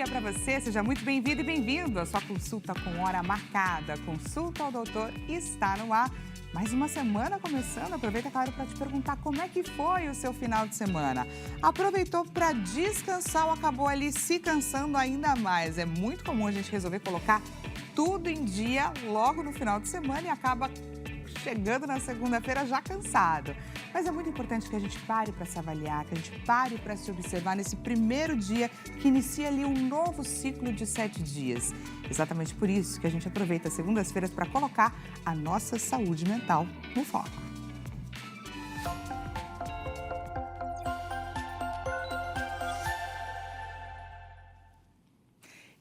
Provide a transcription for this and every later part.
dia para você, seja muito bem-vindo e bem-vindo à sua consulta com hora marcada. Consulta ao doutor está no ar. Mais uma semana começando, aproveita, claro, para te perguntar como é que foi o seu final de semana. Aproveitou para descansar ou acabou ali se cansando ainda mais? É muito comum a gente resolver colocar tudo em dia logo no final de semana e acaba chegando na segunda-feira já cansado. Mas é muito importante que a gente pare para se avaliar, que a gente pare para se observar nesse primeiro dia que inicia ali um novo ciclo de 7 dias. Exatamente por isso que a gente aproveita as segundas-feiras para colocar a nossa saúde mental no foco.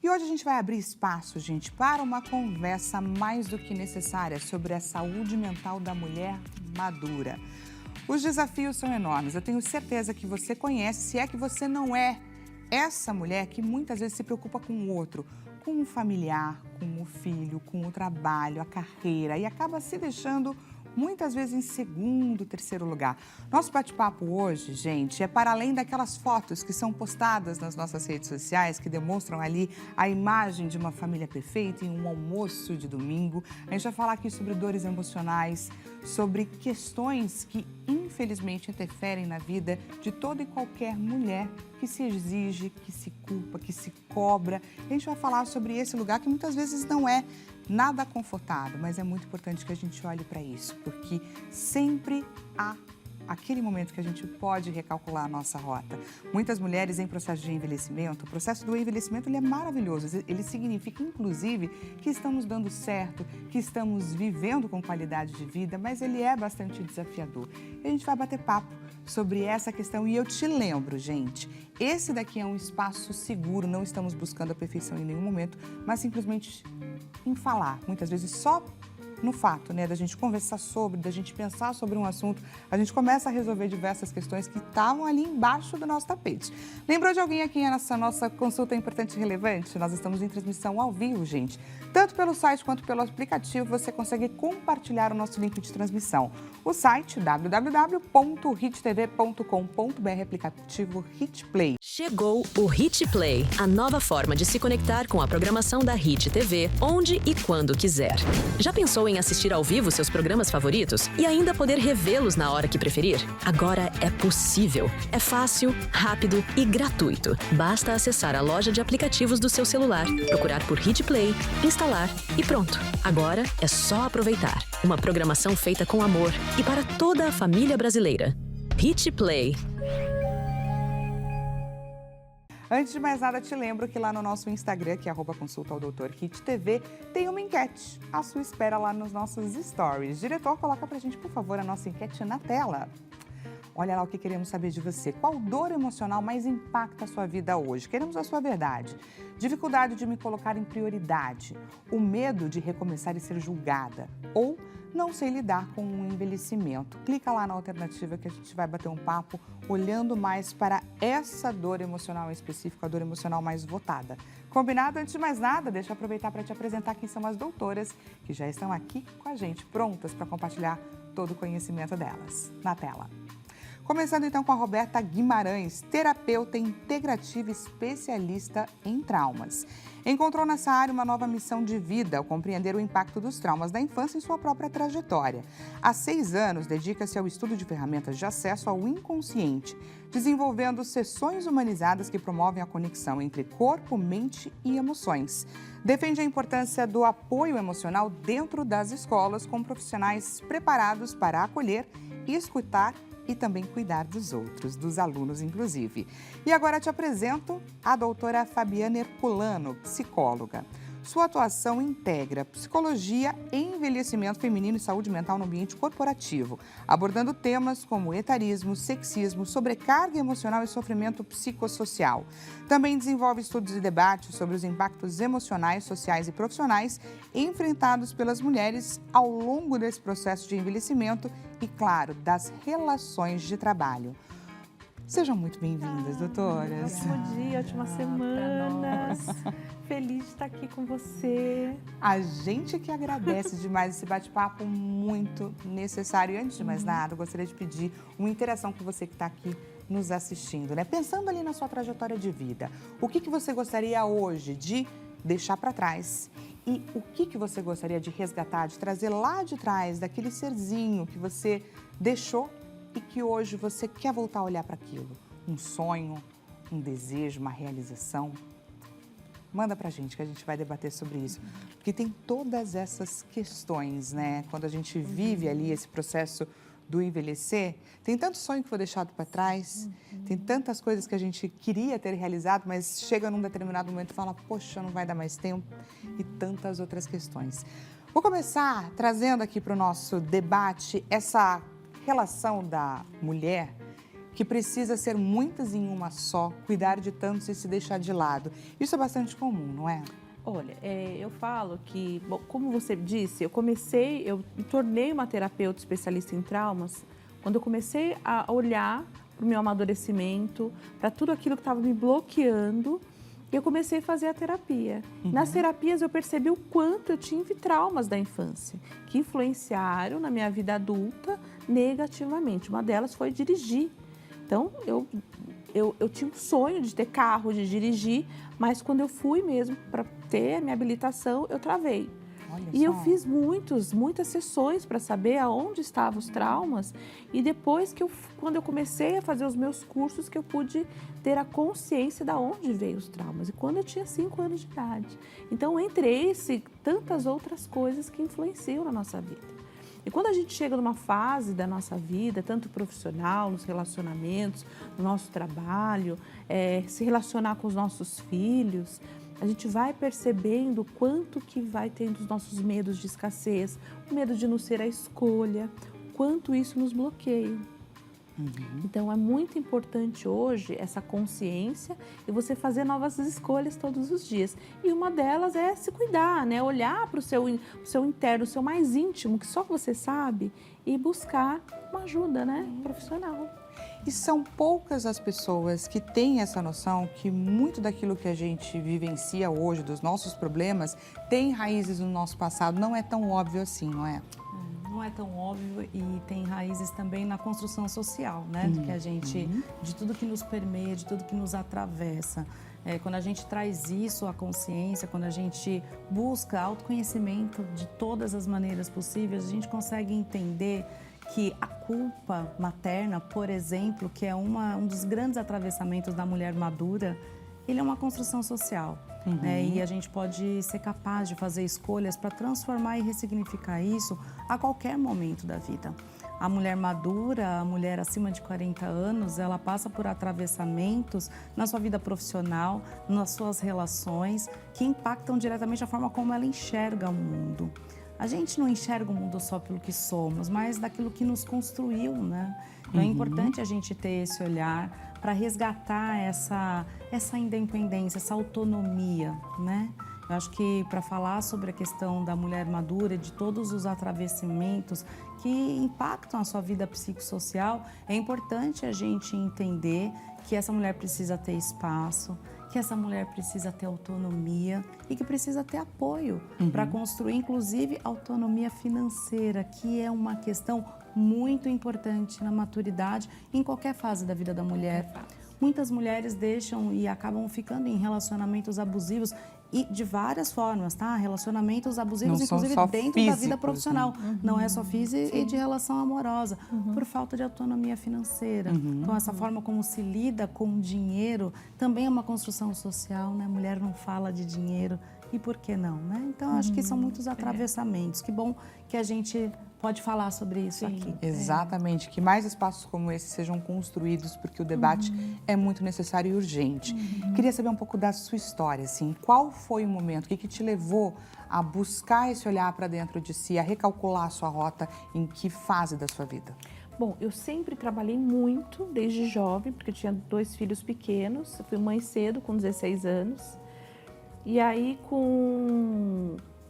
E hoje a gente vai abrir espaço, gente, para uma conversa mais do que necessária sobre a saúde mental da mulher madura. Os desafios são enormes. Eu tenho certeza que você conhece, se é que você não é essa mulher que muitas vezes se preocupa com o outro, com o familiar, com o filho, com o trabalho, a carreira e acaba se deixando muitas vezes em segundo, terceiro lugar. Nosso bate-papo hoje, gente, é para além daquelas fotos que são postadas nas nossas redes sociais, que demonstram ali a imagem de uma família perfeita em um almoço de domingo. A gente vai falar aqui sobre dores emocionais, sobre questões que infelizmente interferem na vida de toda e qualquer mulher que se exige, que se culpa, que se cobra. A gente vai falar sobre esse lugar que muitas vezes não é nada confortável, mas é muito importante que a gente olhe para isso, porque sempre há aquele momento que a gente pode recalcular a nossa rota. Muitas mulheres em processo de envelhecimento, o processo do envelhecimento ele é maravilhoso, ele significa inclusive que estamos dando certo, que estamos vivendo com qualidade de vida, mas ele é bastante desafiador. E a gente vai bater papo sobre essa questão e eu te lembro, gente, esse daqui é um espaço seguro, não estamos buscando a perfeição em nenhum momento, mas simplesmente em falar, muitas vezes só no fato, né, da gente conversar sobre, da gente pensar sobre um assunto, a gente começa a resolver diversas questões que estavam ali embaixo do nosso tapete. Lembrou de alguém aqui nessa nossa consulta importante e relevante? Nós estamos em transmissão ao vivo, gente. Tanto pelo site quanto pelo aplicativo, você consegue compartilhar o nosso link de transmissão. O site www.hittv.com.br, aplicativo HitPlay. Chegou o HitPlay, a nova forma de se conectar com a programação da Hit TV, onde e quando quiser. Já pensou em assistir ao vivo seus programas favoritos e ainda poder revê-los na hora que preferir? Agora é possível. É fácil, rápido e gratuito. Basta acessar a loja de aplicativos do seu celular, procurar por HitPlay, instalar e pronto. Agora é só aproveitar. Uma programação feita com amor e para toda a família brasileira. HitPlay. Antes de mais nada, te lembro que lá no nosso Instagram, que é @consultaodoutorhittv, tem uma enquete à sua espera lá nos nossos stories. Diretor, coloca pra gente, por favor, a nossa enquete na tela. Olha lá o que queremos saber de você. Qual dor emocional mais impacta a sua vida hoje? Queremos a sua verdade. Dificuldade de me colocar em prioridade. O medo de recomeçar e ser julgada. Ou não sei lidar com o envelhecimento. Clica lá na alternativa que a gente vai bater um papo olhando mais para essa dor emocional em específico, a dor emocional mais votada. Combinado? Antes de mais nada, deixa eu aproveitar para te apresentar quem são as doutoras que já estão aqui com a gente, prontas para compartilhar todo o conhecimento delas. Na tela. Começando então com a Roberta Guimarães, terapeuta integrativa especialista em traumas. Encontrou nessa área uma nova missão de vida ao compreender o impacto dos traumas da infância em sua própria trajetória. Há 6 anos, dedica-se ao estudo de ferramentas de acesso ao inconsciente, desenvolvendo sessões humanizadas que promovem a conexão entre corpo, mente e emoções. Defende a importância do apoio emocional dentro das escolas, com profissionais preparados para acolher e escutar e também cuidar dos outros, dos alunos inclusive. E agora te apresento a doutora Fabiana Herculano, psicóloga. Sua atuação integra psicologia, envelhecimento feminino e saúde mental no ambiente corporativo, abordando temas como etarismo, sexismo, sobrecarga emocional e sofrimento psicossocial. Também desenvolve estudos e debates sobre os impactos emocionais, sociais e profissionais enfrentados pelas mulheres ao longo desse processo de envelhecimento e, claro, das relações de trabalho. Sejam muito bem-vindas, doutoras. Ótimo dia, ótima semana. Feliz de estar aqui com você. A gente que agradece demais esse bate-papo muito necessário. E antes de mais nada, eu gostaria de pedir uma interação com você que está aqui nos assistindo, né? Pensando ali na sua trajetória de vida, o que você gostaria hoje de deixar para trás? E o que você gostaria de resgatar, de trazer lá de trás, daquele serzinho que você deixou e que hoje você quer voltar a olhar para aquilo? Um sonho, um desejo, uma realização? Manda pra gente que a gente vai debater sobre isso. Porque tem todas essas questões, né? Quando a gente vive ali esse processo do envelhecer, tem tanto sonho que foi deixado para trás, tem tantas coisas que a gente queria ter realizado, mas chega num determinado momento e fala, poxa, não vai dar mais tempo, e tantas outras questões. Vou começar trazendo aqui para o nosso debate essa relação da mulher que precisa ser muitas em uma só, cuidar de tantos e se deixar de lado. Isso é bastante comum, não é? Olha, eu falo que, bom, como você disse, eu me tornei uma terapeuta especialista em traumas quando eu comecei a olhar para o meu amadurecimento, para tudo aquilo que estava me bloqueando, e eu comecei a fazer a terapia. Nas terapias eu percebi o quanto eu tive traumas da infância, que influenciaram na minha vida adulta negativamente. Uma delas foi dirigir. Então, eu tinha um sonho de ter carro, de dirigir, mas quando eu fui mesmo para ter a minha habilitação, eu travei. E eu fiz muitas sessões para saber aonde estavam os traumas, e depois quando eu comecei a fazer os meus cursos, que eu pude ter a consciência de onde veio os traumas, e quando eu tinha 5 anos de idade. Então, entre esse, tantas outras coisas que influenciam na nossa vida. E quando a gente chega numa fase da nossa vida, tanto profissional, nos relacionamentos, no nosso trabalho, se relacionar com os nossos filhos, a gente vai percebendo o quanto que vai tendo os nossos medos de escassez, o medo de não ser a escolha, quanto isso nos bloqueia. Então, é muito importante hoje essa consciência e você fazer novas escolhas todos os dias. E uma delas é se cuidar, né? Olhar para o seu interno, o seu mais íntimo, que só você sabe, e buscar uma ajuda, né? Profissional. E são poucas as pessoas que têm essa noção que muito daquilo que a gente vivencia hoje, dos nossos problemas, tem raízes no nosso passado. Não é tão óbvio assim, não é? Não é tão óbvio, e tem raízes também na construção social, né? De que a gente, de tudo que nos permeia, de tudo que nos atravessa. Quando a gente traz isso à consciência, quando a gente busca autoconhecimento de todas as maneiras possíveis, a gente consegue entender que a culpa materna, por exemplo, que é um dos grandes atravessamentos da mulher madura, ele é uma construção social. E a gente pode ser capaz de fazer escolhas para transformar e ressignificar isso a qualquer momento da vida. A mulher madura, a mulher acima de 40 anos, ela passa por atravessamentos na sua vida profissional, nas suas relações, que impactam diretamente a forma como ela enxerga o mundo. A gente não enxerga o mundo só pelo que somos, mas daquilo que nos construiu, né? Então, é importante a gente ter esse olhar para resgatar essa independência, essa autonomia, né? Eu acho que para falar sobre a questão da mulher madura, de todos os atravessamentos que impactam a sua vida psicossocial, é importante a gente entender que essa mulher precisa ter espaço, que essa mulher precisa ter autonomia e que precisa ter apoio para construir, inclusive, autonomia financeira, que é uma questão muito importante na maturidade, em qualquer fase da vida da mulher. Muitas mulheres deixam e acabam ficando em relacionamentos abusivos, e de várias formas, tá? Relacionamentos abusivos, não inclusive dentro físicos, da vida profissional. Não é só física e de relação amorosa, por falta de autonomia financeira. Então, essa forma como se lida com o dinheiro também é uma construção social, né? Mulher não fala de dinheiro, e por que não, né? Então, acho que são muitos atravessamentos. Que bom que a gente pode falar sobre isso aqui. Exatamente, que mais espaços como esse sejam construídos, porque o debate é muito necessário e urgente. Queria saber um pouco da sua história, assim, qual foi o momento, o que te levou a buscar esse olhar para dentro de si, a recalcular a sua rota, em que fase da sua vida? Bom, eu sempre trabalhei muito, desde jovem, porque eu tinha 2 filhos pequenos, eu fui mãe cedo, com 16 anos. E aí,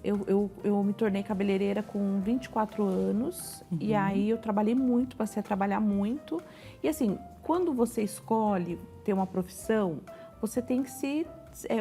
eu me tornei cabeleireira com 24 anos. E aí eu trabalhei muito, passei a trabalhar muito. E assim, quando você escolhe ter uma profissão, você tem que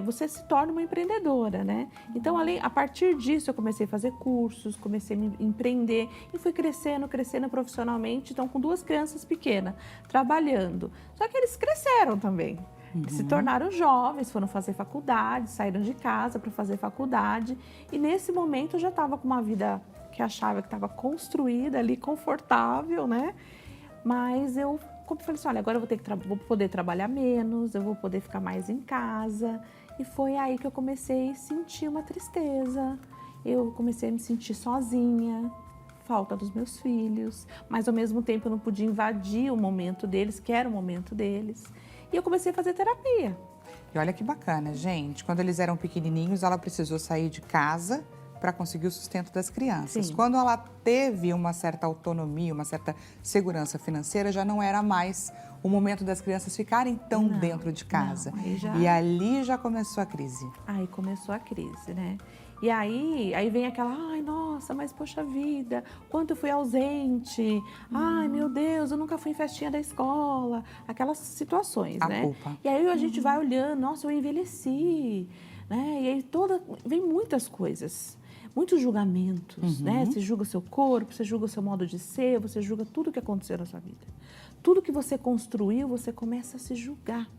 você se torna uma empreendedora, né? Então, a partir disso, eu comecei a fazer cursos, comecei a me empreender e fui crescendo profissionalmente. Então, com 2 crianças pequenas, trabalhando. Só que eles cresceram também. Se tornaram jovens, foram fazer faculdade, saíram de casa para fazer faculdade. E nesse momento, eu já estava com uma vida que achava que estava construída ali, confortável, né? Mas eu falei assim, olha, agora eu vou poder trabalhar menos, eu vou poder ficar mais em casa. E foi aí que eu comecei a sentir uma tristeza. Eu comecei a me sentir sozinha, falta dos meus filhos. Mas, ao mesmo tempo, eu não podia invadir o momento deles, que era o momento deles. E eu comecei a fazer terapia. E olha que bacana, gente. Quando eles eram pequenininhos, ela precisou sair de casa para conseguir o sustento das crianças. Sim. Quando ela teve uma certa autonomia, uma certa segurança financeira, já não era mais o momento das crianças ficarem tão dentro de casa. E ali já começou a crise. Aí começou a crise, né? E aí vem aquela, ai, nossa, mas poxa vida, quanto eu fui ausente. Ai, meu Deus, eu nunca fui em festinha da escola. Aquelas situações, né? Culpa. E aí a gente vai olhando, nossa, eu envelheci, né? E aí vem muitas coisas. Muitos julgamentos, né? Você julga o seu corpo, você julga o seu modo de ser, você julga tudo o que aconteceu na sua vida. Tudo que você construiu, você começa a se julgar.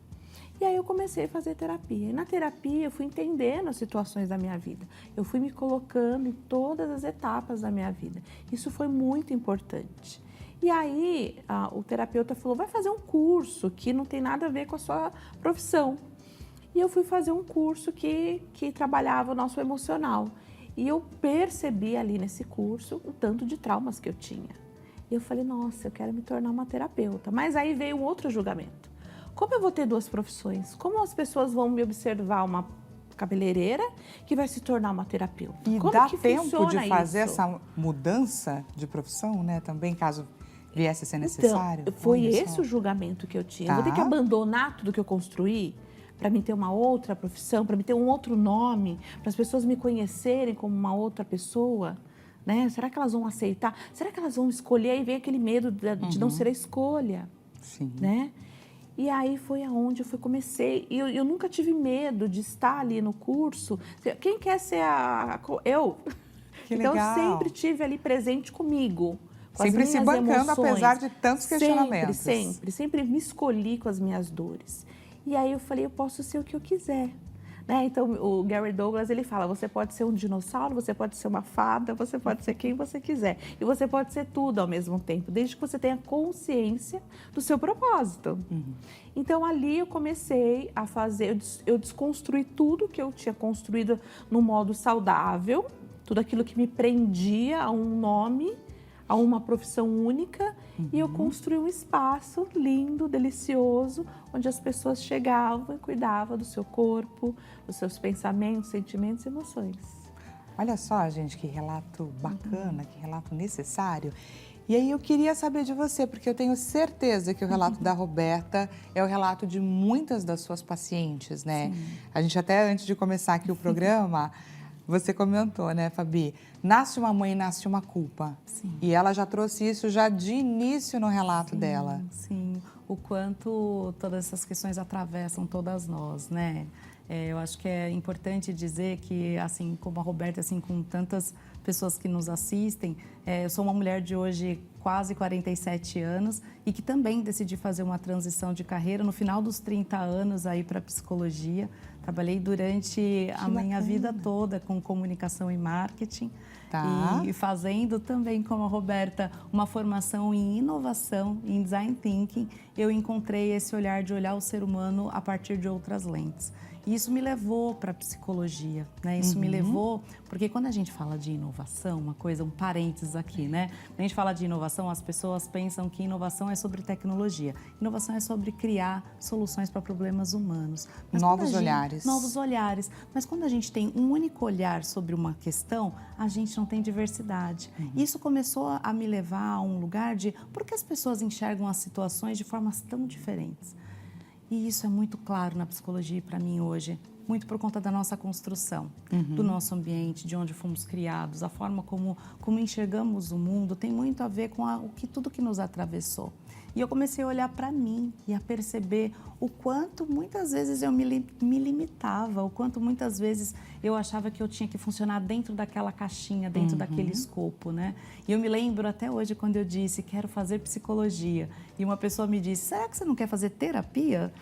E aí eu comecei a fazer terapia. E na terapia eu fui entendendo as situações da minha vida. Eu fui me colocando em todas as etapas da minha vida. Isso foi muito importante. E aí o terapeuta falou, vai fazer um curso que não tem nada a ver com a sua profissão. E eu fui fazer um curso que trabalhava o nosso emocional. E eu percebi ali nesse curso o tanto de traumas que eu tinha. E eu falei, nossa, eu quero me tornar uma terapeuta. Mas aí veio um outro julgamento. Como eu vou ter 2 profissões? Como as pessoas vão me observar uma cabeleireira que vai se tornar uma terapeuta? E Como dá que tempo de fazer isso? essa mudança de profissão, né? Também, caso viesse a ser necessário. Então, foi Olha esse só. o julgamento que eu tinha. Tá. Eu vou ter que abandonar tudo que eu construí para mim ter uma outra profissão, para mim ter um outro nome, para as pessoas me conhecerem como uma outra pessoa, né? Será que elas vão aceitar? Será que elas vão escolher? E vem aquele medo de não ser a escolha, Sim. né? E aí foi aonde comecei. E eu nunca tive medo de estar ali no curso. Quem quer ser eu? Que então, legal. eu sempre tive ali presente comigo. Com Sempre as se minhas bancando, emoções. apesar de tantos questionamentos. Sempre me escolhi com as minhas dores. E aí eu falei, eu posso ser o que eu quiser. Né? Então, o Gary Douglas, ele fala, você pode ser um dinossauro, você pode ser uma fada, você pode ser quem você quiser. E você pode ser tudo ao mesmo tempo, desde que você tenha consciência do seu propósito. Então, ali eu comecei a fazer, eu desconstruí tudo que eu tinha construído no modo saudável, tudo aquilo que me prendia a um nome, a uma profissão única, e eu construí um espaço lindo, delicioso, onde as pessoas chegavam e cuidavam do seu corpo, dos seus pensamentos, sentimentos e emoções. Olha só, gente, que relato bacana, que relato necessário. E aí eu queria saber de você, porque eu tenho certeza que o relato da Roberta é o relato de muitas das suas pacientes, né? Sim. A gente até antes de começar aqui o programa, você comentou, né, Fabi? Nasce uma mãe, nasce uma culpa. Sim. E ela já trouxe isso já de início no relato dela. Sim, o quanto todas essas questões atravessam todas nós, né? Eu acho que é importante dizer que, assim como a Roberta, assim com tantas pessoas que nos assistem, eu sou uma mulher de hoje quase 47 anos e que também decidi fazer uma transição de carreira no final dos 30 anos aí para psicologia. Trabalhei durante a minha vida toda com comunicação e marketing. Tá. E fazendo também, como a Roberta, uma formação em inovação, em design thinking, eu encontrei esse olhar de olhar o ser humano a partir de outras lentes. E isso me levou para a psicologia, né? Isso me levou, porque quando a gente fala de inovação, uma coisa, um parênteses aqui, né? Quando a gente fala de inovação, as pessoas pensam que inovação é sobre tecnologia. Inovação é sobre criar soluções para problemas humanos. Mas novos olhares. Novos olhares. Mas quando a gente tem um único olhar sobre uma questão, a gente não tem diversidade. Isso começou a me levar a um lugar de por que as pessoas enxergam as situações de formas tão diferentes? E isso é muito claro na psicologia para mim hoje, muito por conta da nossa construção, do nosso ambiente, de onde fomos criados, a forma como enxergamos o mundo, tem muito a ver com tudo que nos atravessou. E eu comecei a olhar para mim e a perceber o quanto muitas vezes eu me limitava, o quanto muitas vezes eu achava que eu tinha que funcionar dentro daquela caixinha, dentro daquele escopo, né? E eu me lembro até hoje quando eu disse, quero fazer psicologia. E uma pessoa me disse, será que você não quer fazer terapia?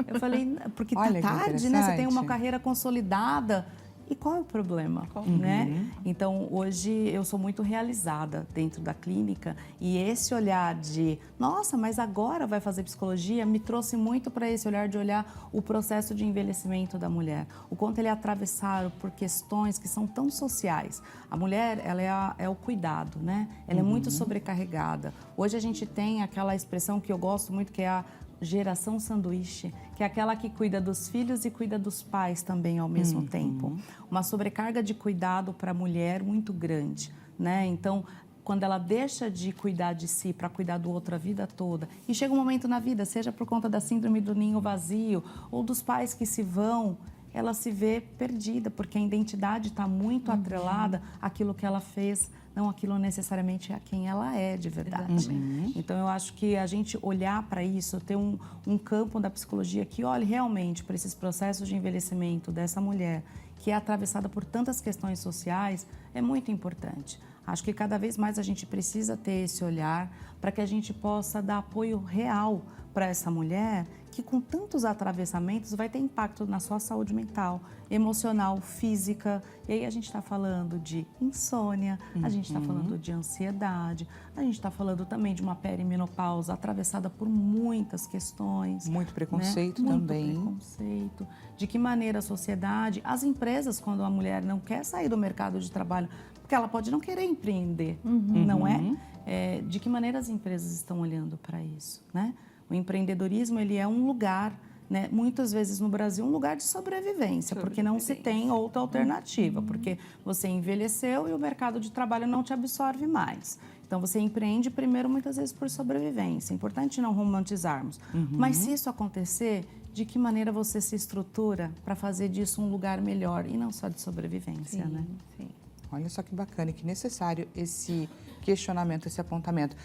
Eu falei, porque tá tarde, né? Você tem uma carreira consolidada. E qual é o problema, né? Então, hoje eu sou muito realizada dentro da clínica e esse olhar de, nossa, mas agora vai fazer psicologia, me trouxe muito para esse olhar de olhar o processo de envelhecimento da mulher, o quanto ele é atravessado por questões que são tão sociais. A mulher, ela é o cuidado, né? Ela é muito sobrecarregada. Hoje a gente tem aquela expressão que eu gosto muito, que é a geração sanduíche, que é aquela que cuida dos filhos e cuida dos pais também ao mesmo tempo. Uma sobrecarga de cuidado para a mulher muito grande, né? Então, quando ela deixa de cuidar de si para cuidar do outro a vida toda, e chega um momento na vida, seja por conta da síndrome do ninho vazio ou dos pais que se vão, ela se vê perdida, porque a identidade está muito atrelada àquilo que ela fez, não aquilo necessariamente a quem ela é de verdade. Então, eu acho que a gente olhar para isso, ter um campo da psicologia que olhe realmente para esses processos de envelhecimento dessa mulher, que é atravessada por tantas questões sociais, é muito importante. Acho que cada vez mais a gente precisa ter esse olhar para que a gente possa dar apoio real para essa mulher que com tantos atravessamentos vai ter impacto na sua saúde mental, emocional, física. E aí a gente está falando de insônia, a gente está falando de ansiedade, a gente está falando também de uma perimenopausa atravessada por muitas questões. Muito preconceito, né? também. Muito preconceito. De que maneira a sociedade, as empresas, quando a mulher não quer sair do mercado de trabalho, porque ela pode não querer empreender, não é? De que maneira as empresas estão olhando para isso, né? O empreendedorismo, ele é um lugar, né, muitas vezes no Brasil, um lugar de sobrevivência, porque não se tem outra alternativa, porque você envelheceu e o mercado de trabalho não te absorve mais. Então, você empreende primeiro, muitas vezes, por sobrevivência. É importante não romantizarmos. Mas se isso acontecer, de que maneira você se estrutura para fazer disso um lugar melhor e não só de sobrevivência, né? Sim. Olha só que bacana e que necessário esse questionamento, esse apontamento.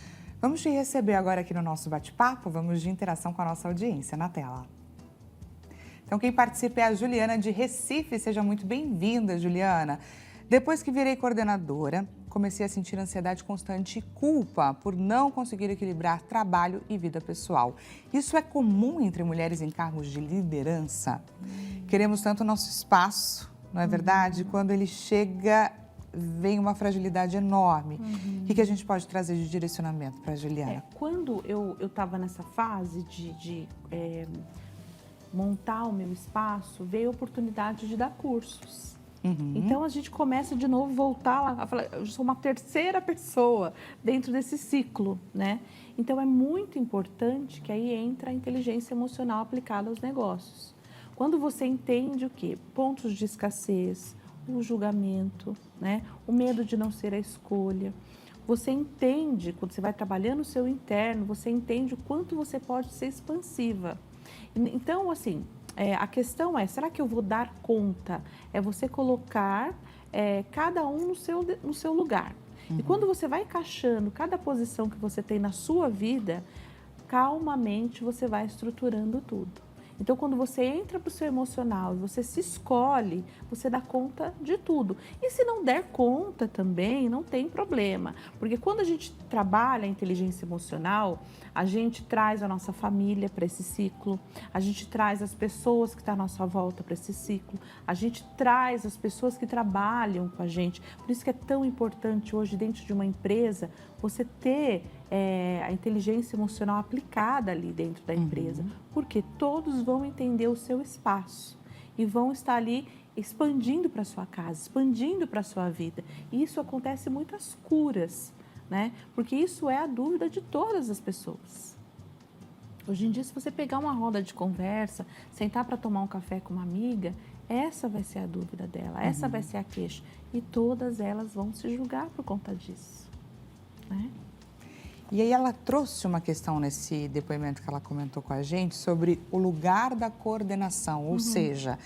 Vamos te receber agora aqui no nosso bate-papo, vamos de interação com a nossa audiência na tela. Então, quem participa é a Juliana de Recife. Seja muito bem-vinda, Juliana. Depois que virei coordenadora, comecei a sentir ansiedade constante e culpa por não conseguir equilibrar trabalho e vida pessoal. Isso é comum entre mulheres em cargos de liderança? Queremos tanto o nosso espaço, não é verdade? Quando ele chega, vem uma fragilidade enorme. O que a gente pode trazer de direcionamento para a Juliana? Quando eu estava nessa fase de montar o meu espaço, veio a oportunidade de dar cursos. Então, a gente começa de novo, voltar lá, a falar, eu sou uma terceira pessoa dentro desse ciclo, né? Então, é muito importante que aí entra a inteligência emocional aplicada aos negócios. Quando você entende o quê? Pontos de escassez, o julgamento, né? O medo de não ser a escolha. Você entende, quando você vai trabalhando o seu interno, você entende o quanto você pode ser expansiva. Então, assim, a questão é, será que eu vou dar conta? É você colocar cada um no seu lugar. E quando você vai encaixando cada posição que você tem na sua vida, calmamente você vai estruturando tudo. Então, quando você entra para o seu emocional e você se escolhe, você dá conta de tudo. E se não der conta também, não tem problema. Porque quando a gente trabalha a inteligência emocional, a gente traz a nossa família para esse ciclo, a gente traz as pessoas que estão à nossa volta para esse ciclo, a gente traz as pessoas que trabalham com a gente. Por isso que é tão importante hoje, dentro de uma empresa, você ter a inteligência emocional aplicada ali dentro da empresa, porque todos vão entender o seu espaço e vão estar ali expandindo para a sua casa, expandindo para a sua vida. E isso acontece muitas curas, né? Porque isso é a dúvida de todas as pessoas. Hoje em dia, se você pegar uma roda de conversa, sentar para tomar um café com uma amiga, essa vai ser a dúvida dela, essa vai ser a queixa. E todas elas vão se julgar por conta disso, né? E aí ela trouxe uma questão nesse depoimento que ela comentou com a gente sobre o lugar da coordenação, ou seja,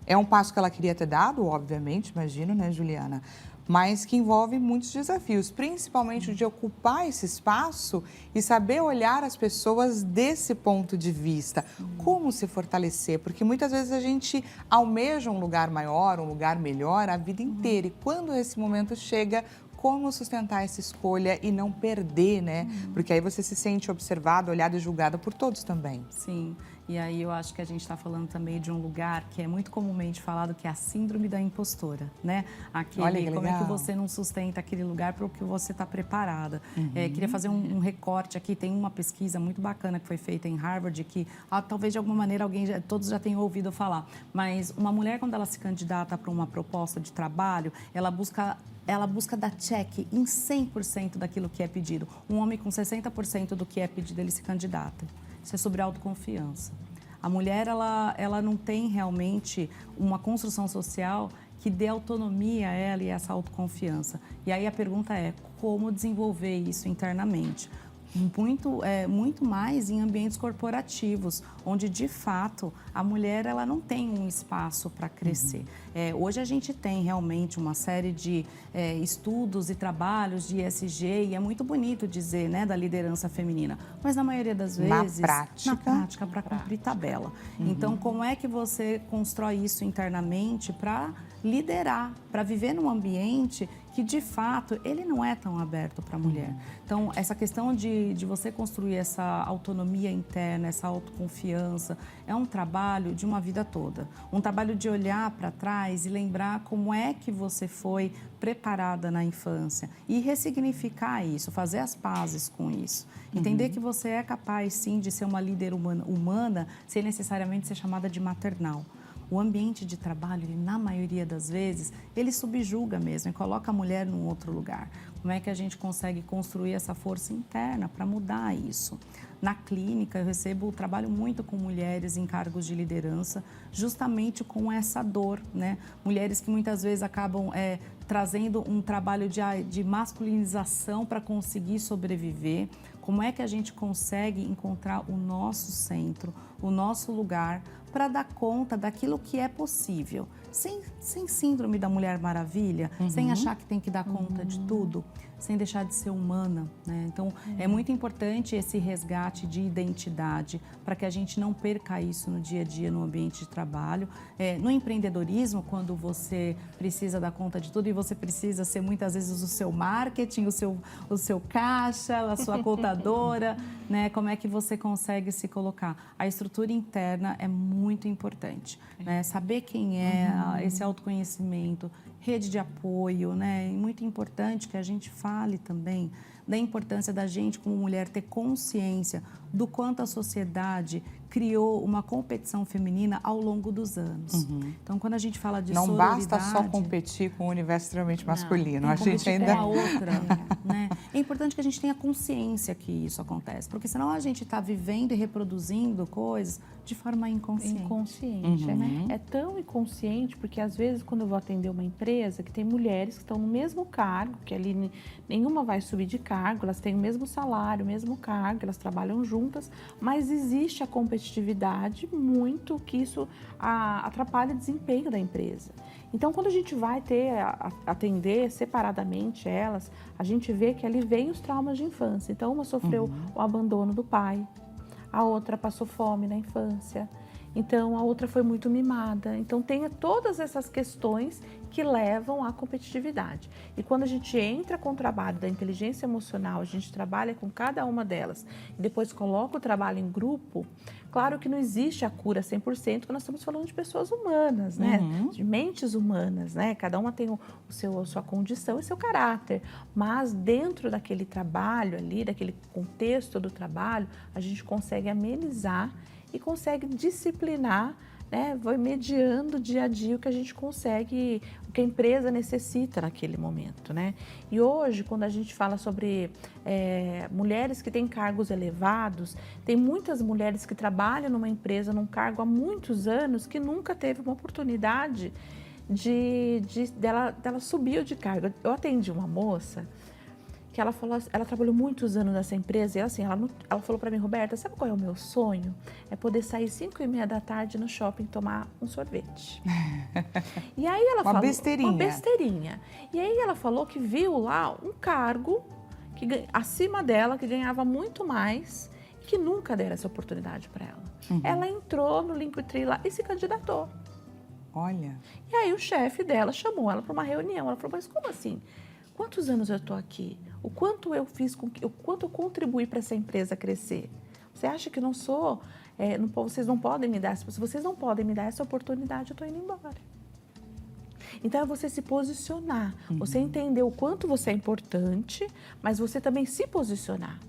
é um passo que ela queria ter dado, obviamente, imagino, né, Juliana? Mas que envolve muitos desafios, principalmente o de ocupar esse espaço e saber olhar as pessoas desse ponto de vista. Como se fortalecer? Porque muitas vezes a gente almeja um lugar maior, um lugar melhor a vida inteira. E quando esse momento chega, como sustentar essa escolha e não perder, né? Porque aí você se sente observado, olhado e julgado por todos também. Sim, e aí eu acho que a gente está falando também de um lugar que é muito comumente falado, que é a síndrome da impostora, né? Olha que como é que legal. você não sustenta aquele lugar para o que você está preparada. Queria fazer um recorte aqui, tem uma pesquisa muito bacana que foi feita em Harvard, que talvez de alguma maneira todos já tenham ouvido falar, mas uma mulher, quando ela se candidata para uma proposta de trabalho, ela busca dar check em 100% daquilo que é pedido. Um homem com 60% do que é pedido, ele se candidata. Isso é sobre autoconfiança. A mulher, ela não tem realmente uma construção social que dê autonomia a ela e essa autoconfiança. E aí a pergunta é, como desenvolver isso internamente? Muito mais em ambientes corporativos, onde de fato a mulher ela não tem um espaço para crescer. Hoje a gente tem realmente uma série de estudos e trabalhos de ESG e é muito bonito dizer, né, da liderança feminina, mas na maioria das vezes Na prática para cumprir tabela. Então, como é que você constrói isso internamente para liderar, para viver num ambiente que, de fato, ele não é tão aberto para a mulher. Então, essa questão de você construir essa autonomia interna, essa autoconfiança, é um trabalho de uma vida toda. Um trabalho de olhar para trás e lembrar como é que você foi preparada na infância e ressignificar isso, fazer as pazes com isso. Entender que você é capaz, sim, de ser uma líder humana sem necessariamente ser chamada de maternal. O ambiente de trabalho, ele, na maioria das vezes, ele subjuga mesmo e coloca a mulher num outro lugar. Como é que a gente consegue construir essa força interna para mudar isso? Na clínica, eu trabalho muito com mulheres em cargos de liderança, justamente com essa dor, né? Mulheres que muitas vezes acabam trazendo um trabalho de masculinização para conseguir sobreviver. Como é que a gente consegue encontrar o nosso centro, o nosso lugar, para dar conta daquilo que é possível, sem síndrome da Mulher Maravilha, sem achar que tem que dar conta de tudo, sem deixar de ser humana, né? Então, é muito importante esse resgate de identidade para que a gente não perca isso no dia a dia, no ambiente de trabalho. No empreendedorismo, quando você precisa dar conta de tudo e você precisa ser muitas vezes o seu marketing, o seu caixa, a sua contadora, né? Como é que você consegue se colocar? A estrutura interna é muito importante, né? Saber quem é, esse autoconhecimento, rede de apoio, né? É muito importante que a gente fale também da importância da gente, como mulher, ter consciência do quanto a sociedade criou uma competição feminina ao longo dos anos. Então, quando a gente fala de não sororidade... basta só competir com o universo extremamente masculino. Não, a gente ainda... com a outra, né? É importante que a gente tenha consciência que isso acontece, porque senão a gente está vivendo e reproduzindo coisas de forma inconsciente. Inconsciente, é tão inconsciente, porque às vezes quando eu vou atender uma empresa que tem mulheres que estão no mesmo cargo, que ali nenhuma vai subir de cargo, elas têm o mesmo salário, o mesmo cargo, elas trabalham juntas, mas existe a competitividade muito que isso atrapalha o desempenho da empresa. Então, quando a gente vai atender separadamente elas, a gente vê que ali vem os traumas de infância. Então, uma sofreu o abandono do pai, a outra passou fome na infância, então a outra foi muito mimada. Então, tem todas essas questões que levam à competitividade. E quando a gente entra com o trabalho da inteligência emocional, a gente trabalha com cada uma delas e depois coloca o trabalho em grupo, claro que não existe a cura 100%, porque nós estamos falando de pessoas humanas, né? De mentes humanas, né? Cada uma tem a sua condição e seu caráter, mas dentro daquele trabalho ali, daquele contexto do trabalho, a gente consegue amenizar e consegue disciplinar, né, vai mediando dia a dia o que a gente consegue, o que a empresa necessita naquele momento, né? E hoje, quando a gente fala sobre mulheres que têm cargos elevados, tem muitas mulheres que trabalham numa empresa, num cargo há muitos anos, que nunca teve uma oportunidade dela subir de cargo. Eu atendi uma moça que ela falou, ela trabalhou muitos anos nessa empresa e assim, ela falou para mim, Roberta, sabe qual é o meu sonho? É poder sair 5h30 da tarde no shopping tomar um sorvete. E aí ela falou... Besteirinha. Uma besteirinha. E aí ela falou que viu lá um cargo acima dela, que ganhava muito mais e que nunca deram essa oportunidade para ela. Ela entrou no Linktree lá e se candidatou. Olha. E aí o chefe dela chamou ela para uma reunião. Ela falou, mas como assim? Quantos anos eu estou aqui? O quanto eu fiz, o quanto eu contribuí para essa empresa crescer? Você acha que não sou? Vocês não podem me dar, se vocês não podem me dar essa oportunidade, eu estou indo embora. Então é você se posicionar, você entender o quanto você é importante, mas você também se posicionar.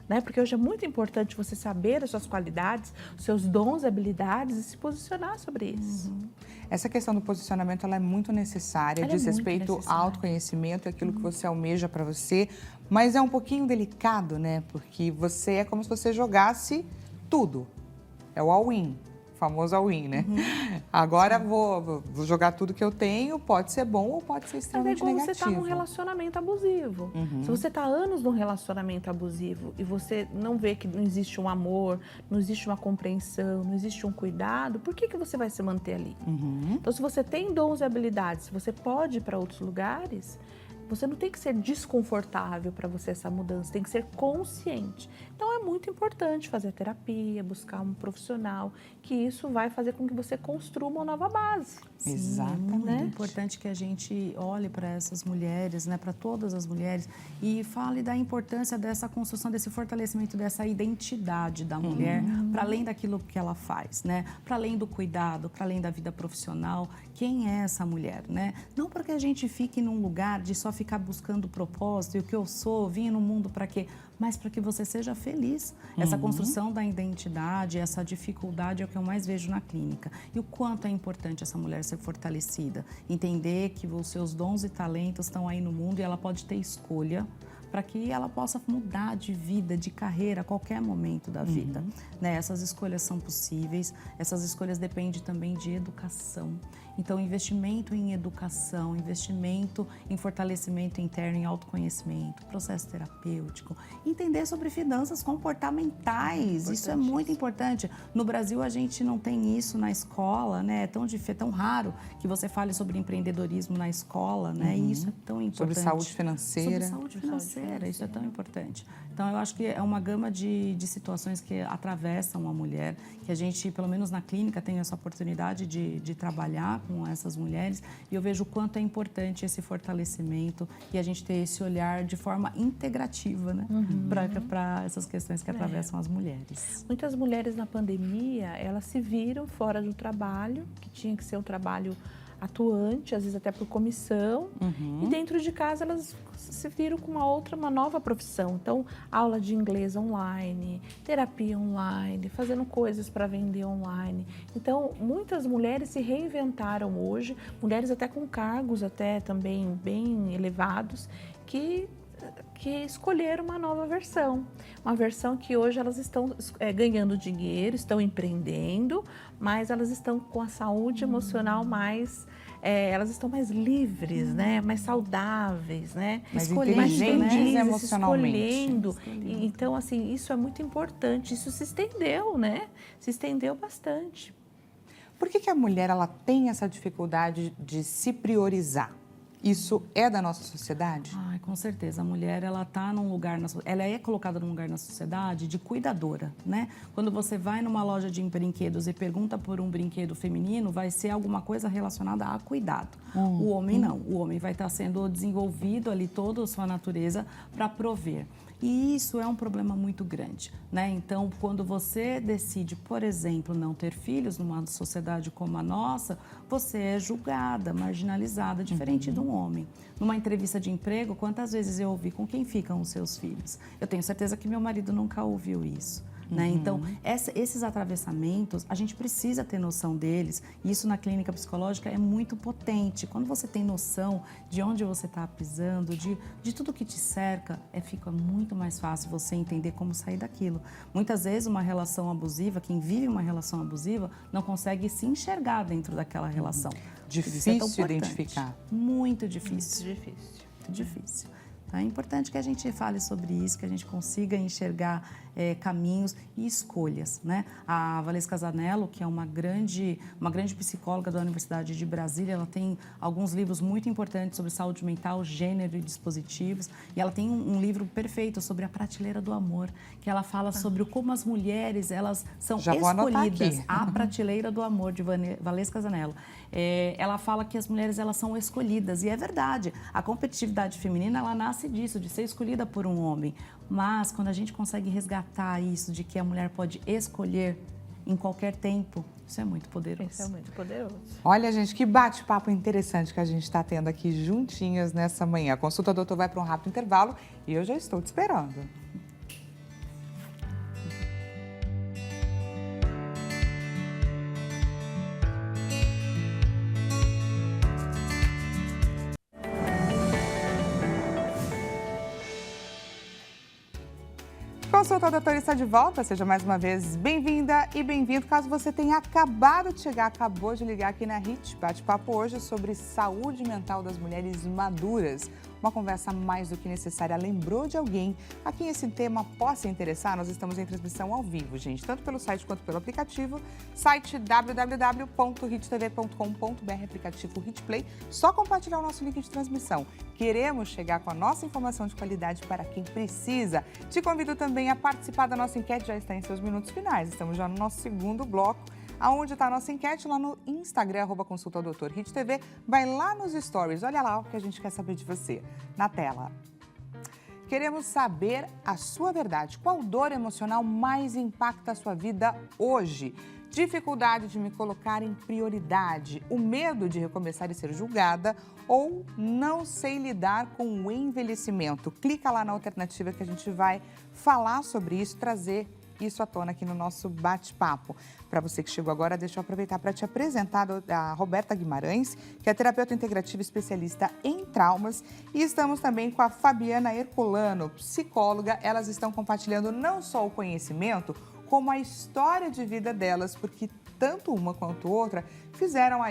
Né? Porque hoje é muito importante você saber as suas qualidades, os seus dons, habilidades e se posicionar sobre isso. Essa questão do posicionamento ela é muito necessária, diz respeito ao autoconhecimento, aquilo que você almeja para você, mas é um pouquinho delicado, né? Porque você é como se você jogasse tudo. É o all-in, o famoso all-in, né? Agora vou jogar tudo que eu tenho, pode ser bom ou pode ser extremamente negativo. Você está num relacionamento abusivo. Se você está anos num relacionamento abusivo e você não vê que não existe um amor, não existe uma compreensão, não existe um cuidado, por que você vai se manter ali? Então, se você tem dons e habilidades, se você pode ir para outros lugares, você não tem que ser desconfortável para você essa mudança, tem que ser consciente. Então, é muito importante fazer terapia, buscar um profissional, que isso vai fazer com que você construa uma nova base. Sim, Exatamente. é muito importante que a gente olhe para essas mulheres, né, para todas as mulheres, e fale da importância dessa construção, desse fortalecimento, dessa identidade da mulher, para além daquilo que ela faz, né, para além do cuidado, para além da vida profissional. Quem é essa mulher, né? Não porque a gente fique num lugar de só ficar buscando propósito e o que eu sou, vim no mundo para quê? Mas para que você seja feliz. Essa construção da identidade, essa dificuldade é o que eu mais vejo na clínica. E o quanto é importante essa mulher ser fortalecida, entender que os seus dons e talentos estão aí no mundo e ela pode ter escolha para que ela possa mudar de vida, de carreira a qualquer momento da vida. Né? Essas escolhas são possíveis, essas escolhas dependem também de educação. Então, investimento em educação, investimento em fortalecimento interno, em autoconhecimento, processo terapêutico, entender sobre finanças comportamentais, isso é muito importante. No Brasil, a gente não tem isso na escola, né? É tão raro que você fale sobre empreendedorismo na escola, né? E isso é tão importante. Sobre saúde financeira. Sobre saúde financeira, isso é tão importante. Então, eu acho que é uma gama de situações que atravessam a mulher, que a gente, pelo menos na clínica, tem essa oportunidade de trabalhar com essas mulheres, e eu vejo o quanto é importante esse fortalecimento e a gente ter esse olhar de forma integrativa, né? Para essas questões que atravessam as mulheres. Muitas mulheres na pandemia, elas se viram fora do trabalho, que tinha que ser um trabalho atuante, às vezes até por comissão, e dentro de casa elas se viram com uma nova profissão. Então, aula de inglês online, terapia online, fazendo coisas para vender online. Então, muitas mulheres se reinventaram hoje, mulheres até com cargos até também bem elevados, que escolheram uma nova versão. Uma versão que hoje elas estão ganhando dinheiro, estão empreendendo, mas elas estão com a saúde emocional mais... elas estão mais livres, né? Mais saudáveis, né? Mais inteligentes emocionalmente. Escolhendo. Então, assim, isso é muito importante. Isso se estendeu, né? Se estendeu bastante. Por que a mulher ela tem essa dificuldade de se priorizar? Isso é da nossa sociedade? Ai, com certeza. A mulher, ela tá num lugar, ela é colocada num lugar na sociedade de cuidadora, né? Quando você vai numa loja de brinquedos e pergunta por um brinquedo feminino, vai ser alguma coisa relacionada a cuidado. O homem não. O homem vai estar sendo desenvolvido ali toda a sua natureza para prover. E isso é um problema muito grande, né? Então, quando você decide, por exemplo, não ter filhos numa sociedade como a nossa, você é julgada, marginalizada, diferente de um homem. Numa entrevista de emprego, quantas vezes eu ouvi com quem ficam os seus filhos? Eu tenho certeza que meu marido nunca ouviu isso. Né? Então, esses atravessamentos, a gente precisa ter noção deles, e isso na clínica psicológica é muito potente. Quando você tem noção de onde você está pisando, de tudo que te cerca, fica muito mais fácil você entender como sair daquilo. Muitas vezes uma relação abusiva, quem vive uma relação abusiva, não consegue se enxergar dentro daquela relação. Difícil identificar. Muito difícil. Muito difícil. Muito difícil. Então, é importante que a gente fale sobre isso, que a gente consiga enxergar caminhos e escolhas, né? A Valesca Zanello, que é uma grande psicóloga da Universidade de Brasília, ela tem alguns livros muito importantes sobre saúde mental, gênero e dispositivos, e ela tem um livro perfeito sobre a prateleira do amor, que ela fala sobre como as mulheres, elas são escolhidas. A prateleira do amor, de Valesca Zanello. Ela fala que as mulheres, elas são escolhidas, e é verdade. A competitividade feminina, ela nasce disso, de ser escolhida por um homem. Mas quando a gente consegue resgatar isso, de que a mulher pode escolher em qualquer tempo, isso é muito poderoso. Isso é muito poderoso. Olha, gente, que bate-papo interessante que a gente está tendo aqui juntinhas nessa manhã. A Consulta Doutor vai para um rápido intervalo e eu já estou te esperando. Consulta Doutor está de volta, seja mais uma vez bem-vinda e bem-vindo. Caso você tenha acabado de chegar, acabou de ligar aqui na HIT, bate-papo hoje sobre saúde mental das mulheres maduras. Uma conversa mais do que necessária. Lembrou de alguém a quem esse tema possa interessar? Nós estamos em transmissão ao vivo, gente, tanto pelo site quanto pelo aplicativo. Site www.hittv.com.br, aplicativo HIT Play. Só compartilhar o nosso link de transmissão. Queremos chegar com a nossa informação de qualidade para quem precisa. Te convido também a participar da nossa enquete, já está em seus minutos finais. Estamos já no nosso segundo bloco. Aonde está a nossa enquete? Lá no Instagram, @consultadoutor HIT TV. Vai lá nos stories, olha lá o que a gente quer saber de você, na tela. Queremos saber a sua verdade. Qual dor emocional mais impacta a sua vida hoje? Dificuldade de me colocar em prioridade, o medo de recomeçar e ser julgada ou não sei lidar com o envelhecimento? Clica lá na alternativa que a gente vai falar sobre isso, trazer isso à tona aqui no nosso bate-papo. Para você que chegou agora, deixa eu aproveitar para te apresentar a Roberta Guimarães, que é terapeuta integrativa especialista em traumas, e estamos também com a Fabiana Herculano, psicóloga. Elas estão compartilhando não só o conhecimento, como a história de vida delas, porque tanto uma quanto outra tiveram